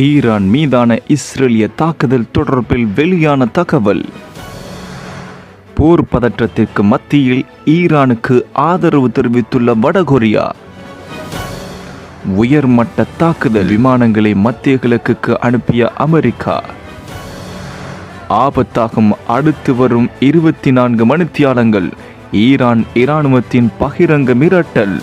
Iran மீதான இஸ்ரேலிய தாக்குதல் தொடர்பில் வெளியான தகவல். போர் பதற்றத்திற்கு மத்தியில் ஈரானுக்கு ஆதரவு தெரிவித்துள்ள வடகொரியா. உயர்மட்ட தாக்குதல் விமானங்களை மத்திய கிழக்குக்கு அனுப்பிய அமெரிக்கா. ஆபத்தாகும் அடுத்து வரும் 24 மணித்தியாலங்கள். ஈரான் இராணுவத்தின் பகிரங்க மிரட்டல்.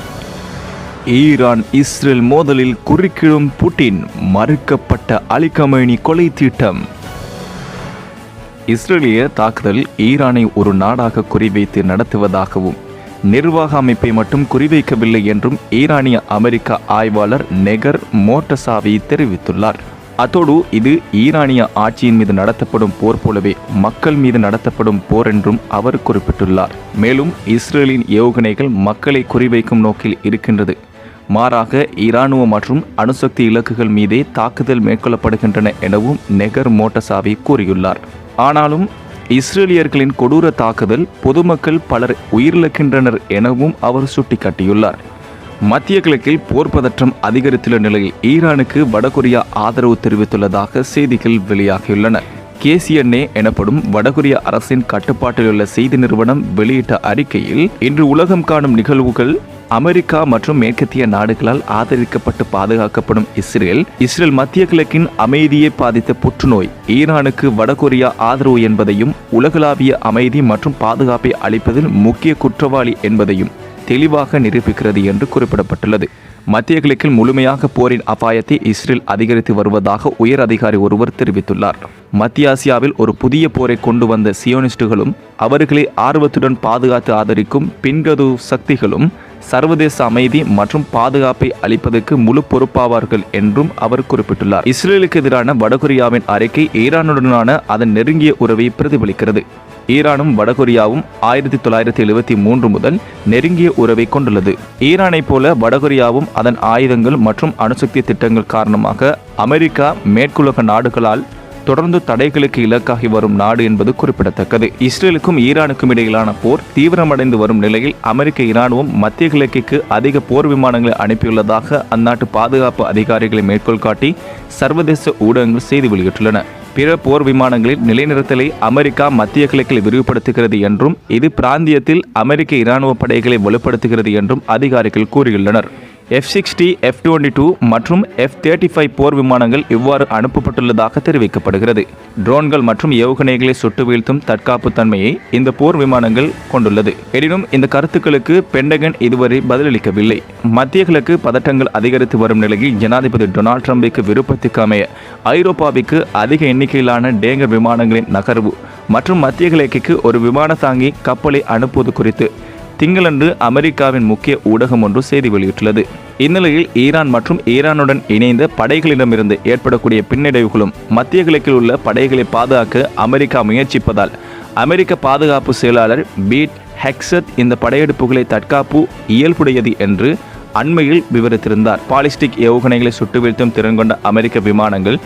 ஈரான் இஸ்ரேல் மோதலில் குறுக்கிடும் புட்டின். மறுக்கப்பட்ட அலி கமேனி கொலை திட்டம். இஸ்ரேலிய தாக்குதல் ஈரானை ஒரு நாடாக குறிவைத்து நடத்துவதாகவும் நிர்வாக அமைப்பை மட்டும் குறிவைக்கவில்லை என்றும் ஈரானிய அமெரிக்க ஆய்வாளர் நெகர் மோட்டசாவி தெரிவித்துள்ளார். அத்தோடு இது ஈரானிய ஆட்சியின் மீது நடத்தப்படும் போர் போலவே மக்கள் மீது நடத்தப்படும் போர் என்றும் அவர் குறிப்பிட்டுள்ளார். மேலும் இஸ்ரேலின் ஏவுகணைகள் மக்களை குறிவைக்கும் நோக்கில் இருக்கின்றது. மாறாக இராணுவ மற்றும் அணுசக்தி இலக்குகள் மீதே தாக்குதல் மேற்கொள்ளப்படுகின்றன எனவும் நெகர் மோட்டசாவி கூறியுள்ளார். ஆனாலும் இஸ்ரேலியர்களின் கொடூர தாக்குதல் பொதுமக்கள் பலர் உயிரிழக்கின்றனர் எனவும் அவர் சுட்டிக்காட்டியுள்ளார். மத்திய கிழக்கில் போர் பதற்றம் அதிகரித்துள்ள நிலையில் ஈரானுக்கு வடகொரியா ஆதரவு தெரிவித்துள்ளதாக செய்திகள் வெளியாகியுள்ளன. KCNA எனப்படும் வடகொரிய அரசின் கட்டுப்பாட்டில் உள்ள செய்தி நிறுவனம் வெளியிட்ட அறிக்கையில், இன்று உலகம் காணும் நிகழ்வுகள் அமெரிக்கா மற்றும் மேற்கத்திய நாடுகளால் ஆதரிக்கப்பட்டு பாதுகாக்கப்படும் இஸ்ரேல் மத்திய கிழக்கின் அமைதியை பாதித்த புற்றுநோய். ஈரானுக்கு வடகொரியா ஆதரவு என்பதையும் உலகளாவிய அமைதி மற்றும் பாதுகாப்பை அளிப்பதில் முக்கிய குற்றவாளி என்பதையும் தெளிவாக நிரூபிக்கிறது என்று குறிப்பிடப்பட்டுள்ளது. மத்திய கிழக்கில் முழுமையாக போரின் அபாயத்தை இஸ்ரேல் அதிகரித்து வருவதாக உயர் அதிகாரி ஒருவர் தெரிவித்துள்ளார். மத்திய ஆசியாவில் ஒரு புதிய போரை கொண்டு வந்த சியோனிஸ்டுகளும் அவர்களை ஆர்வத்துடன் பாதுகாத்து ஆதரிக்கும் பின்கது சக்திகளும் சர்வதேச அமைதி மற்றும் பாதுகாப்பை அளிப்பதற்கு முழு பொறுப்பாவார்கள் என்றும் அவர் குறிப்பிட்டுள்ளார். இஸ்ரேலுக்கு எதிரான வடகொரியாவின் அறிக்கை ஈரானுடனான அதன் நெருங்கிய உறவை பிரதிபலிக்கிறது. ஈரானும் வடகொரியாவும் 1973 முதல் நெருங்கிய உறவை கொண்டுள்ளது. ஈரானை போல வடகொரியாவும் அதன் ஆயுதங்கள் மற்றும் அணுசக்தி திட்டங்கள் காரணமாக அமெரிக்கா மேற்குலக நாடுகளால் தொடர்ந்து தடைகளுக்கு இலக்காகி வரும் நாடு என்பது குறிப்பிடத்தக்கது. இஸ்ரேலுக்கும் ஈரானுக்கும் இடையிலான போர் தீவிரமடைந்து வரும் நிலையில் அமெரிக்க இராணுவம் மத்திய கிழக்கிற்கு அதிக போர் விமானங்களை அனுப்பியுள்ளதாக அந்நாட்டு பாதுகாப்பு அதிகாரிகளை மேற்கோள் காட்டி சர்வதேச ஊடகங்கள் செய்தி வெளியிட்டுள்ளன. பிற போர் விமானங்களின் நிலைநிறுத்தலை அமெரிக்கா மத்திய கிழக்கில் விரிவுபடுத்துகிறது என்றும் இது பிராந்தியத்தில் அமெரிக்க இராணுவ படைகளை வலுப்படுத்துகிறது என்றும் அதிகாரிகள் கூறியுள்ளனர். F-60, F-22 மற்றும் F-35 போர் விமானங்கள் இவ்வாறு அனுப்பப்பட்டுள்ளதாக தெரிவிக்கப்படுகிறது. ட்ரோன்கள் மற்றும் ஏவுகணைகளை சுட்டு வீழ்த்தும் தற்காப்பு தன்மையை இந்த போர் விமானங்கள் கொண்டுள்ளது. எனினும் இந்த கருத்துக்களுக்கு பென்டகன் இதுவரை பதிலளிக்கவில்லை. மத்திய கிழக்கு பதட்டங்கள் அதிகரித்து வரும் நிலையில் ஜனாதிபதி டொனால்ட் ட்ரம்பிற்கு விருப்பத்துக்கு அமைய ஐரோப்பாவிற்கு அதிக எண்ணிக்கையிலான டேங்கர் விமானங்களின் நகர்வு மற்றும் மத்திய கிழக்கிற்கு ஒரு விமான தாங்கி கப்பலை அனுப்புவது குறித்து திங்களன்று அமெரிக்காவின் முக்கிய ஊடகம் ஒன்று செய்தி வெளியிட்டுள்ளது. இந்நிலையில் ஈரான் மற்றும் ஈரானுடன் இணைந்த படைகளிடமிருந்து ஏற்படக்கூடிய பின்னடைவுகளும் மத்திய கிழக்கில் உள்ள படைகளை பாதுகாக்க அமெரிக்கா முயற்சிப்பதால் அமெரிக்க பாதுகாப்பு செயலாளர் பீட் ஹெக்ஸத் இந்த படையெடுப்புகளை தற்காப்பு இயல்புடையது என்று அண்மையில் விவரித்திருந்தார். பாலிஸ்டிக் ஏவுகணைகளை சுட்டு வீழ்த்தும் திறன் கொண்ட அமெரிக்க விமானங்கள்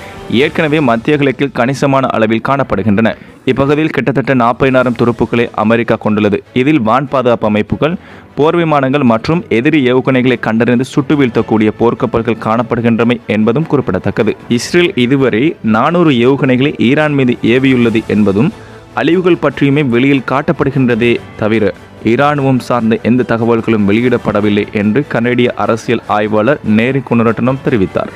ஏற்கனவே மத்திய கிழக்கில் கணிசமான அளவில் காணப்படுகின்றன. இப்பகுதியில் கிட்டத்தட்ட 40,000 துருப்புக்களை அமெரிக்கா கொண்டுள்ளது. இதில் வான் பாதுகாப்பு அமைப்புகள், போர் விமானங்கள் மற்றும் எதிரி ஏவுகணைகளை கண்டறிந்து சுட்டு வீழ்த்தக்கூடிய போர்க்கப்பல்கள் காணப்படுகின்றமை என்பதும் குறிப்பிடத்தக்கது. இஸ்ரேல் இதுவரை 400 ஏவுகணைகளை ஈரான் மீது ஏவியுள்ளது என்பதும் அழிவுகள் பற்றியுமே வெளியில் காட்டப்படுகின்றதே தவிர இராணுவம் சார்ந்த எந்த தகவல்களும் வெளியிடப்படவில்லை என்று கனேடிய அரசியல் ஆய்வாளர் நேரி குணரட்னம் தெரிவித்தார்.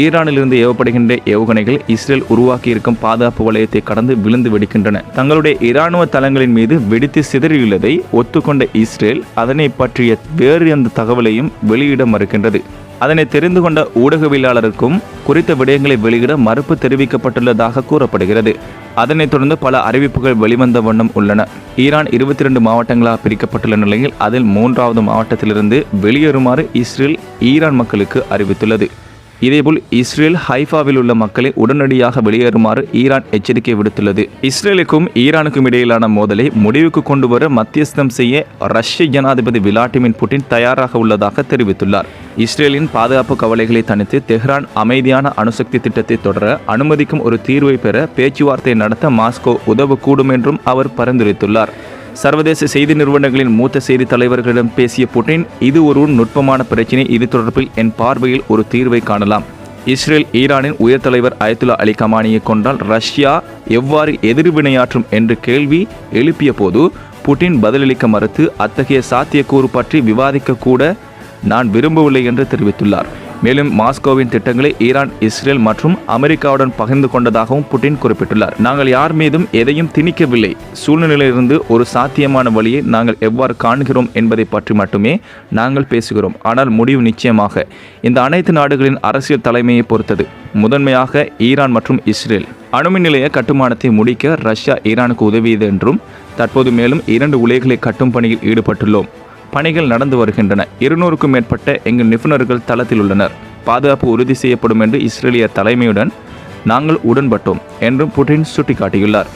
ஈரானிலிருந்து ஏவப்படுகின்ற ஏவுகணைகள் இஸ்ரேல் உருவாக்கியிருக்கும் பாதுகாப்பு வலயத்தை கடந்து விழுந்து வெடிக்கின்றன. தங்களுடைய இராணுவ தளங்களின் மீது வெடித்து சிதறியுள்ளதை ஒத்துக்கொண்ட இஸ்ரேல் அதனை பற்றிய வேறு எந்த தகவலையும் வெளியிட மறுக்கின்றது. அதனை தெரிந்து கொண்ட ஊடகவியலாளருக்கும் குறித்த விடயங்களை வெளியிட மறுப்பு தெரிவிக்கப்பட்டுள்ளதாக கூறப்படுகிறது. அதனைத் தொடர்ந்து பல அறிவிப்புகள் வெளிவந்த வண்ணம் உள்ளன. ஈரான் 22 மாவட்டங்களாக பிரிக்கப்பட்டுள்ள நிலையில் அதில் 3வது மாவட்டத்திலிருந்து வெளியேறுமாறு இஸ்ரேல் ஈரான் மக்களுக்கு அறிவித்துள்ளது. இதேபோல் இஸ்ரேல் ஹைஃபாவில் உள்ள மக்களை உடனடியாக வெளியேறுமாறு ஈரான் எச்சரிக்கை விடுத்துள்ளது. இஸ்ரேலுக்கும் ஈரானுக்கும் இடையிலான மோதலை முடிவுக்கு கொண்டு வர மத்தியஸ்தம் செய்ய ரஷ்ய ஜனாதிபதி விளாடிமிர் புட்டின் தயாராக உள்ளதாக தெரிவித்துள்ளார். இஸ்ரேலின் பாதுகாப்பு கவலைகளை தணித்து தெஹ்ரான் அமைதியான அணுசக்தி திட்டத்தை தொடர அனுமதிக்கும் ஒரு தீர்வை பெற பேச்சுவார்த்தை நடத்த மாஸ்கோ உதவக்கூடும் என்றும் அவர் பரிந்துரைத்துள்ளார். சர்வதேச செய்தி நிறுவனங்களின் மூத்த செய்தி தலைவர்களிடம் பேசிய புட்டின், இது ஒரு நுட்பமான பிரச்சினை, இது தொடர்பில் என் பார்வையில் ஒரு தீர்வை காணலாம். இஸ்ரேல் ஈரானின் உயர் தலைவர் அயத்துல்லா அலி கமானியை கொண்டால் ரஷ்யா எவ்வாறு எதிர்வினையாற்றும் என்று கேள்வி எழுப்பிய போது புட்டின் பதிலளிக்க மறுத்து அத்தகைய சாத்தியக்கூறு பற்றி விவாதிக்க கூட நான் விரும்பவில்லை என்று தெரிவித்துள்ளார். மேலும் மாஸ்கோவின் திட்டங்களை ஈரான், இஸ்ரேல் மற்றும் அமெரிக்காவுடன் பகிர்ந்து கொண்டதாகவும் புட்டின் குறிப்பிட்டுள்ளார். நாங்கள் யார் மீதும் எதையும் திணிக்கவில்லை. சூழ்நிலையிலிருந்து ஒரு சாத்தியமான வழியை நாங்கள் எவ்வாறு காண்கிறோம் என்பதை பற்றி மட்டுமே நாங்கள் பேசுகிறோம். ஆனால் முடிவு நிச்சயமாக இந்த அனைத்து நாடுகளின் அரசியல் தலைமையை பொறுத்தது. முதன்மையாக ஈரான் மற்றும் இஸ்ரேல் அணுமின் நிலைய கட்டுமானத்தை முடிக்க ரஷ்யா ஈரானுக்கு உதவியது என்றும் தற்போது மேலும் 2 உலைகளை கட்டும் பணியில் ஈடுபட்டுள்ளோம். பணிகள் நடந்து வருகின்றன. 200க்கும் மேற்பட்ட எங்கள் நிபுணர்கள் தளத்தில் உள்ளனர். பாதுகாப்பு உறுதி செய்யப்படும் என்று இஸ்ரேலிய தலைமையுடன் நாங்கள் உடன்பட்டோம் என்றும் புட்டின் சுட்டிக்காட்டியுள்ளார்.